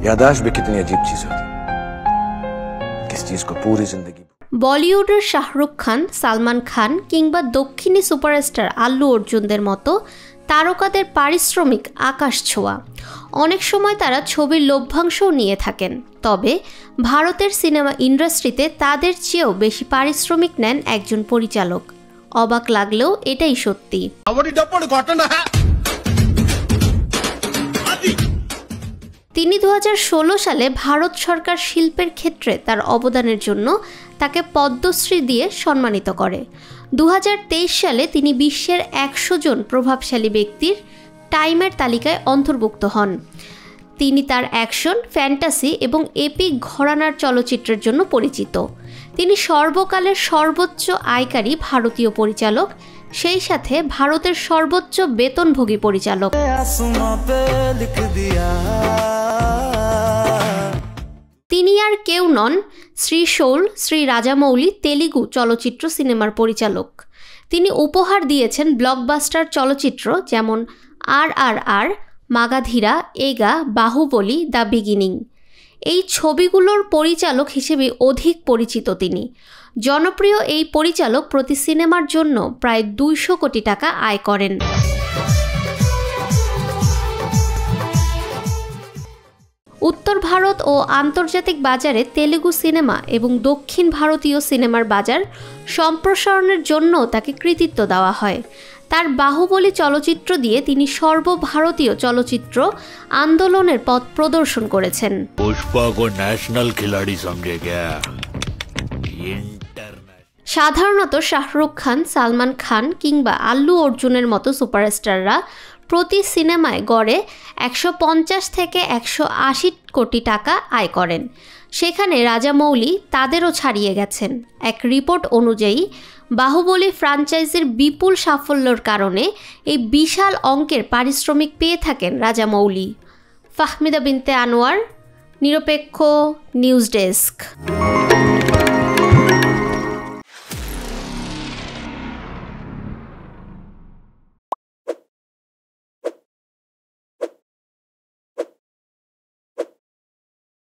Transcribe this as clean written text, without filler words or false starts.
याददाश्त भी कितनी अजीब चीज होती है, किस चीज को पूरी जिंदगी। বলিউডের শাহরুখ খান, সালমান খান কিংবা দক্ষিণী সুপারস্টার আল্লু অর্জুনদের মতো তারকাদের পারিশ্রমিক আকাশ ছোঁয়া। অনেক সময় তারা ছবির লভ্যাংশও নিয়ে থাকেন, তবে ভারতের সিনেমা ইন্ডাস্ট্রিতে তাদের চেয়েও বেশি পারিশ্রমিক নেন একজন পরিচালক। অবাক লাগলেও এটাই সত্যি। তিনি 2016 সালে ভারত সরকার শিল্পের ক্ষেত্রে তার অবদানের জন্য তাকে পদ্মশ্রী দিয়ে সম্মানিত করে। 2023 সালে তিনি বিশ্বের 100 জন প্রভাবশালী ব্যক্তির টাইমের তালিকায় অন্তর্ভুক্ত হন। তিনি তার অ্যাকশন, ফ্যান্টাসি এবং এপিক ঘরানার চলচ্চিত্রের জন্য পরিচিত। তিনি সর্বকালের সর্বোচ্চ আয়কারী ভারতীয় পরিচালক, সেই সাথে ভারতের সর্বোচ্চ বেতনভোগী পরিচালক। তিনি আর কেউ নন, শ্রী শৌল শ্রী রাজামৌলি তেলুগু চলচ্চিত্র সিনেমার পরিচালক। তিনি উপহার দিয়েছেন ব্লকবাস্টার চলচ্চিত্র যেমন RRR, Magadheera, Eega, Baahubali, the beginning. এই ছবিগুলোর পরিচালক হিসেবে অধিক পরিচিত তিনি। জনপ্রিয় এই পরিচালক প্রতি সিনেমার জন্য প্রায় 200 কোটি টাকা আয় করেন। উত্তর ভারত ও আন্তর্জাতিক বাজারে তেলুগু সিনেমা এবং দক্ষিণ ভারতীয় সিনেমার বাজার সম্প্রসারণের জন্য তাকে কৃতিত্ব দেওয়া হয়। তার বাহুবলী চলচ্চিত্র দিয়ে তিনি সর্বভারতীয় চলচ্চিত্র আন্দোলনের পথ প্রদর্শন করেছেন। সাধারণত শাহরুখ খান, সালমান খান কিংবা আল্লু অর্জুনের মতো সুপারস্টাররা প্রতি সিনেমায় গড়ে 150 থেকে 180 কোটি টাকা আয় করেন। সেখানে রাজামৌলি তাদেরও ছাড়িয়ে গেছেন। এক রিপোর্ট অনুযায়ী বাহুবলী ফ্র্যাঞ্চাইজির বিপুল সাফল্যের কারণে এই বিশাল অঙ্কের পারিশ্রমিক পেয়ে থাকেন রাজামৌলি। ফাহমিদা বিনতে আনোয়ার, নিরপেক্ষ নিউজ ডেস্ক।